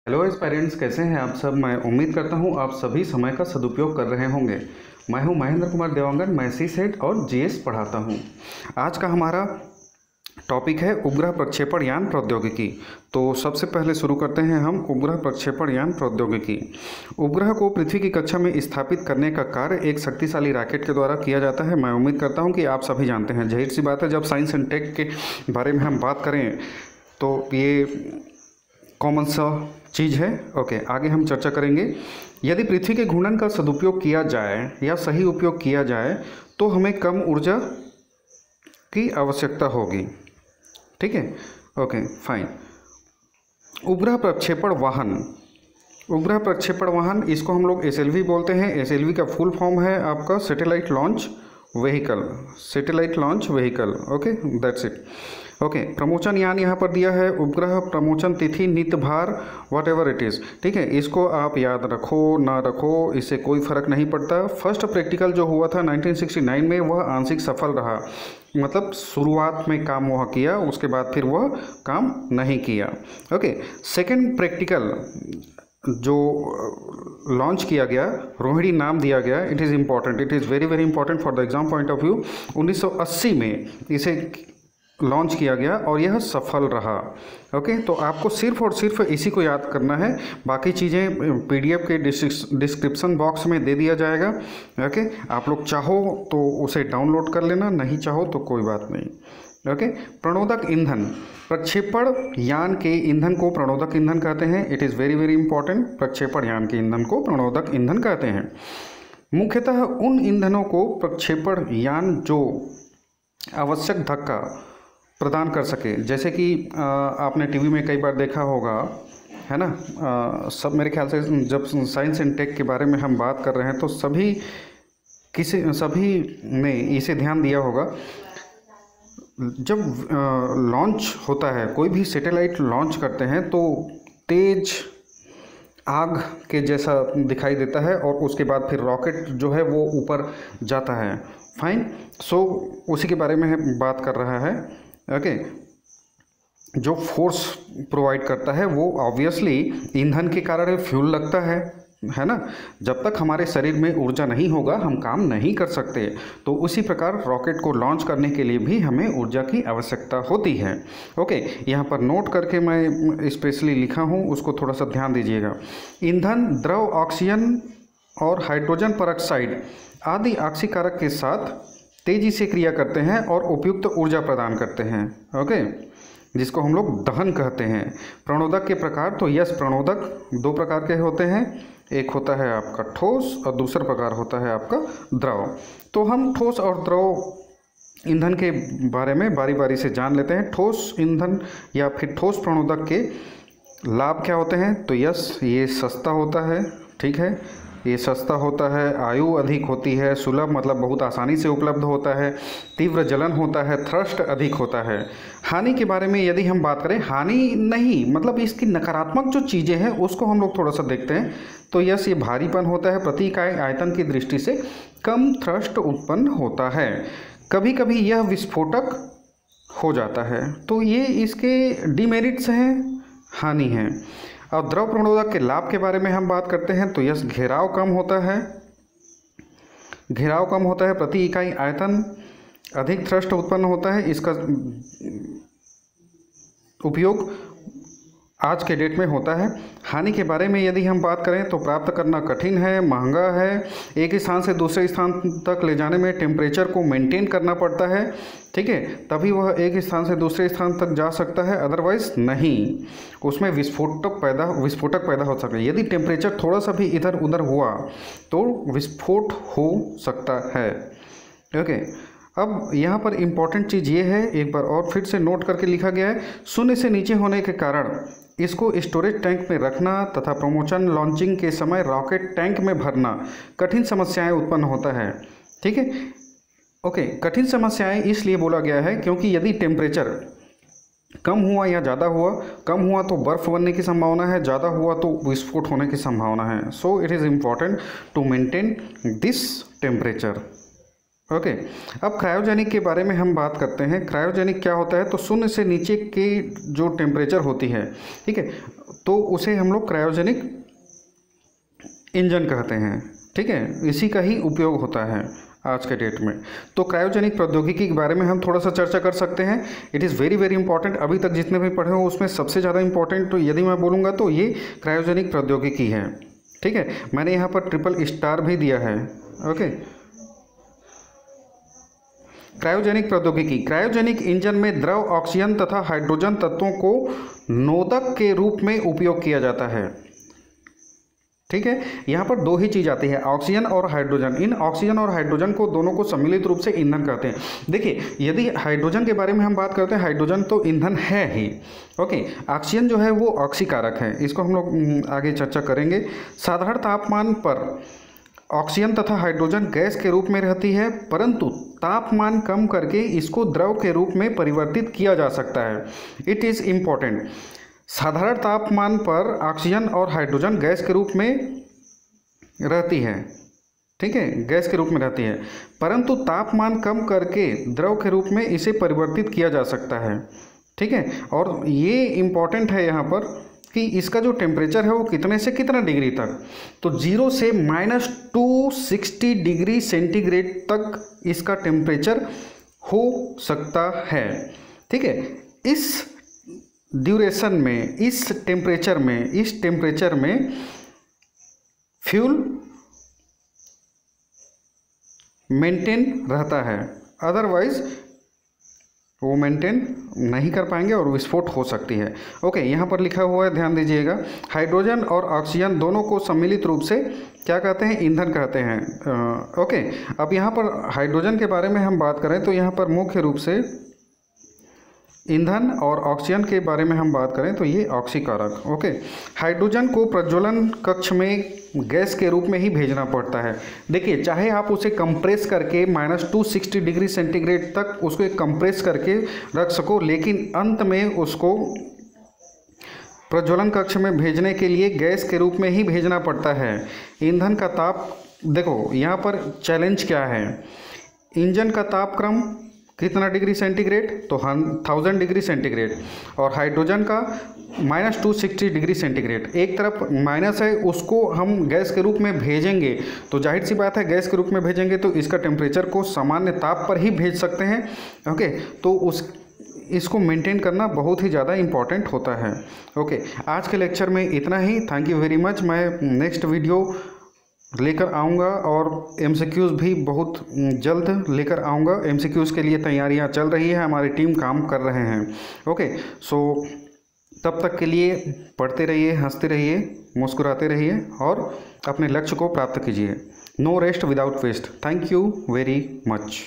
Hello aspirants, कैसे हैं आप सब। मैं उम्मीद करता हूं आप सभी समय का सदुपयोग कर रहे होंगे। मैं हूं महेंद्र कुमार देवांगन, मैं सीसेट और जीएस पढ़ाता हूं। आज का हमारा टॉपिक है उपग्रह प्रक्षेपण यान प्रौद्योगिकी। तो सबसे पहले शुरू करते हैं हम उपग्रह प्रक्षेपण यान प्रौद्योगिकी। उपग्रह को पृथ्वी की कक्षा में स्थापित करने का कार्य एक शक्तिशाली रॉकेट के द्वारा किया जाता है। मैं उम्मीद करता हूं कि आप सभी जानते हैं। जाहिर सी बात है, जब साइंस एंड टेक के बारे में हम बात करें तो ये कॉमन सा चीज़ है। ओके, आगे हम चर्चा करेंगे। यदि पृथ्वी के घूर्णन का सदुपयोग किया जाए या सही उपयोग किया जाए तो हमें कम ऊर्जा की आवश्यकता होगी। ठीक है, ओके फाइन। उपग्रह प्रक्षेपण वाहन, उपग्रह प्रक्षेपण वाहन, इसको हम लोग एसएलवी बोलते हैं। एसएलवी का फुल फॉर्म है आपका satellite launch vehicle, satellite launch vehicle. Okay, that's it. Okay, प्रमोचन यान यहाँ पर दिया है। उपग्रह प्रमोचन तिथि, नित्य भार, वट एवर इट इज़। ठीक है, इसको आप याद रखो ना रखो, इससे कोई फर्क नहीं पड़ता। फर्स्ट प्रैक्टिकल जो हुआ था 1969 में, वह आंशिक सफल रहा। मतलब शुरुआत में काम वह किया, उसके बाद फिर वह काम नहीं किया। ओके, सेकेंड प्रैक्टिकल जो लॉन्च किया गया, रोहिणी नाम दिया गया। It is important, it is very very important for the exam point of view. 1980 में इसे लॉन्च किया गया और यह सफल रहा। ओके, तो आपको सिर्फ और सिर्फ इसी को याद करना है। बाकी चीज़ें पीडीएफ के डिस्क्रिप्शन बॉक्स में दे दिया जाएगा। ओके, आप लोग चाहो तो उसे डाउनलोड कर लेना, नहीं चाहो तो कोई बात नहीं। ओके, प्रणोदक ईंधन, प्रक्षेपण यान के ईंधन को प्रणोदक ईंधन कहते हैं। It is very very important. प्रक्षेपण यान के ईंधन को प्रणोदक ईंधन कहते हैं। मुख्यतः उन ईंधनों को प्रक्षेपण यान जो आवश्यक धक्का प्रदान कर सके, जैसे कि आपने टीवी में कई बार देखा होगा, है ना। सब मेरे ख्याल से जब साइंस एंड टेक के बारे में हम बात कर रहे हैं तो सभी ने इसे ध्यान दिया होगा। जब लॉन्च होता है, कोई भी सैटेलाइट लॉन्च करते हैं तो तेज आग के जैसा दिखाई देता है और उसके बाद फिर रॉकेट जो है वो ऊपर जाता है। फाइन, सो उसी के बारे में बात कर रहा है। ओके, जो फोर्स प्रोवाइड करता है वो ऑब्वियसली ईंधन के कारण फ्यूल लगता है ना। जब तक हमारे शरीर में ऊर्जा नहीं होगा हम काम नहीं कर सकते। तो उसी प्रकार रॉकेट को लॉन्च करने के लिए भी हमें ऊर्जा की आवश्यकता होती है। ओके, यहाँ पर नोट करके मैं स्पेशली लिखा हूँ, उसको थोड़ा सा ध्यान दीजिएगा। ईंधन द्रव ऑक्सीजन और हाइड्रोजन परऑक्साइड आदि ऑक्सीकारक के साथ तेजी से क्रिया करते हैं और उपयुक्त ऊर्जा प्रदान करते हैं। ओके, जिसको हम लोग दहन कहते हैं। प्रणोदक के प्रकार, तो यस, प्रणोदक दो प्रकार के होते हैं। एक होता है आपका ठोस और दूसरा प्रकार होता है आपका द्रव। तो हम ठोस और द्रव ईंधन के बारे में बारी बारी से जान लेते हैं। ठोस ईंधन या फिर ठोस प्रणोदक के लाभ क्या होते हैं? तो यस, ये सस्ता होता है। ठीक है, ये सस्ता होता है, आयु अधिक होती है, सुलभ मतलब बहुत आसानी से उपलब्ध होता है, तीव्र जलन होता है, थ्रस्ट अधिक होता है। हानि के बारे में यदि हम बात करें, हानि नहीं मतलब इसकी नकारात्मक जो चीज़ें हैं उसको हम लोग थोड़ा सा देखते हैं। तो यस, ये भारीपन होता है, प्रति इकाई आयतन की दृष्टि से कम थ्रस्ट उत्पन्न होता है, कभी कभी यह विस्फोटक हो जाता है। तो ये इसके डिमेरिट्स हैं, हानि हैं। अब द्रव प्रणोदक के लाभ के बारे में हम बात करते हैं तो यस, घेराव कम होता है, घेराव कम होता है, प्रति इकाई आयतन अधिक थ्रस्ट उत्पन्न होता है। इसका उपयोग आज के डेट में होता है। हानि के बारे में यदि हम बात करें तो प्राप्त करना कठिन है, महंगा है, एक स्थान से दूसरे स्थान तक ले जाने में टेम्परेचर को मेंटेन करना पड़ता है। ठीक है, तभी वह एक स्थान से दूसरे स्थान तक जा सकता है, अदरवाइज नहीं। उसमें विस्फोटक पैदा हो सकता है। यदि टेम्परेचर थोड़ा सा भी इधर उधर हुआ तो विस्फोट हो सकता है। ओके, अब यहाँ पर इम्पॉर्टेंट चीज़ ये है, एक बार और फिर से नोट करके लिखा गया है, शून्य से नीचे होने के कारण इसको स्टोरेज टैंक में रखना तथा प्रमोशन लॉन्चिंग के समय रॉकेट टैंक में भरना कठिन समस्याएं उत्पन्न होता है। ठीक है, ओके, कठिन समस्याएं इसलिए बोला गया है क्योंकि यदि टेम्परेचर कम हुआ या ज़्यादा हुआ, कम हुआ तो बर्फ़ बनने की संभावना है, ज़्यादा हुआ तो विस्फोट होने की संभावना है। So it is important to maintain this temperature. Okay. अब क्रायोजेनिक के बारे में हम बात करते हैं। क्रायोजेनिक क्या होता है, तो शून्य से नीचे की जो टेम्परेचर होती है, ठीक है, तो उसे हम लोग क्रायोजेनिक इंजन कहते हैं, ठीक है। इसी का ही उपयोग होता है आज के डेट में। तो क्रायोजेनिक प्रौद्योगिकी के बारे में हम थोड़ा सा चर्चा कर सकते हैं। It is very very important. अभी तक जितने भी पढ़े हो उसमें सबसे ज़्यादा इंपॉर्टेंट तो यदि मैं बोलूँगा तो ये क्रायोजेनिक प्रौद्योगिकी है, ठीक है। मैंने यहाँ पर ट्रिपल स्टार भी दिया है। ओके। क्रायोजेनिक प्रौद्योगिकी, क्रायोजेनिक इंजन में द्रव ऑक्सीजन तथा हाइड्रोजन तत्वों को नोदक के रूप में उपयोग किया जाता है, ठीक है। यहाँ पर दो ही चीज़ आती है, ऑक्सीजन और हाइड्रोजन। इन ऑक्सीजन और हाइड्रोजन को दोनों को सम्मिलित रूप से ईंधन कहते हैं। देखिए, यदि हाइड्रोजन के बारे में हम बात करते हैं, हाइड्रोजन तो ईंधन है ही, ओके। ऑक्सीजन जो है वो ऑक्सीकारक है, इसको हम लोग आगे चर्चा करेंगे। साधारण तापमान पर ऑक्सीजन तथा हाइड्रोजन गैस के रूप में रहती है, परंतु तापमान कम करके इसको द्रव के रूप में परिवर्तित किया जा सकता है। It is important. साधारण तापमान पर ऑक्सीजन और हाइड्रोजन गैस के रूप में रहती है, ठीक है, गैस के रूप में रहती है, परंतु तापमान कम करके द्रव के रूप में इसे परिवर्तित किया जा सकता है, ठीक है। और ये इम्पॉर्टेंट है यहाँ पर कि इसका जो टेम्परेचर है वो कितने से कितना डिग्री तक, तो 0 से -260 डिग्री सेंटीग्रेड तक इसका टेम्परेचर हो सकता है, ठीक है। इस ड्यूरेशन में, इस टेम्परेचर में फ्यूल मेंटेन रहता है, अदरवाइज वो मेंटेन नहीं कर पाएंगे और विस्फोट हो सकती है। ओके, यहाँ पर लिखा हुआ है, ध्यान दीजिएगा। हाइड्रोजन और ऑक्सीजन दोनों को सम्मिलित रूप से क्या कहते हैं, ईंधन कहते हैं। ओके, अब यहाँ पर हाइड्रोजन के बारे में हम बात करें तो यहाँ पर मुख्य रूप से ईंधन, और ऑक्सीजन के बारे में हम बात करें तो ये ऑक्सीकारक। ओके, हाइड्रोजन को प्रज्वलन कक्ष में गैस के रूप में ही भेजना पड़ता है। देखिए, चाहे आप उसे कंप्रेस करके -260 डिग्री सेंटीग्रेड तक उसको एक कंप्रेस करके रख सको, लेकिन अंत में उसको प्रज्वलन कक्ष में भेजने के लिए गैस के रूप में ही भेजना पड़ता है। ईंधन का ताप, देखो यहाँ पर चैलेंज क्या है, इंजन का तापक्रम कितना डिग्री सेंटीग्रेड, तो 1000 डिग्री सेंटीग्रेड, और हाइड्रोजन का -260 डिग्री सेंटीग्रेड। एक तरफ माइनस है, उसको हम गैस के रूप में भेजेंगे तो जाहिर सी बात है गैस के रूप में भेजेंगे तो इसका टेम्परेचर को सामान्य ताप पर ही भेज सकते हैं। ओके, तो इसको मेंटेन करना बहुत ही ज़्यादा इम्पॉर्टेंट होता है। ओके, आज के लेक्चर में इतना ही। Thank you very much. मैं नेक्स्ट वीडियो लेकर आऊँगा और MCQs भी बहुत जल्द लेकर आऊँगा। MCQs के लिए तैयारियाँ चल रही है, हमारी टीम काम कर रहे हैं। ओके, सो तब तक के लिए पढ़ते रहिए, हंसते रहिए, मुस्कुराते रहिए और अपने लक्ष्य को प्राप्त कीजिए। No rest without waste. Thank you very much.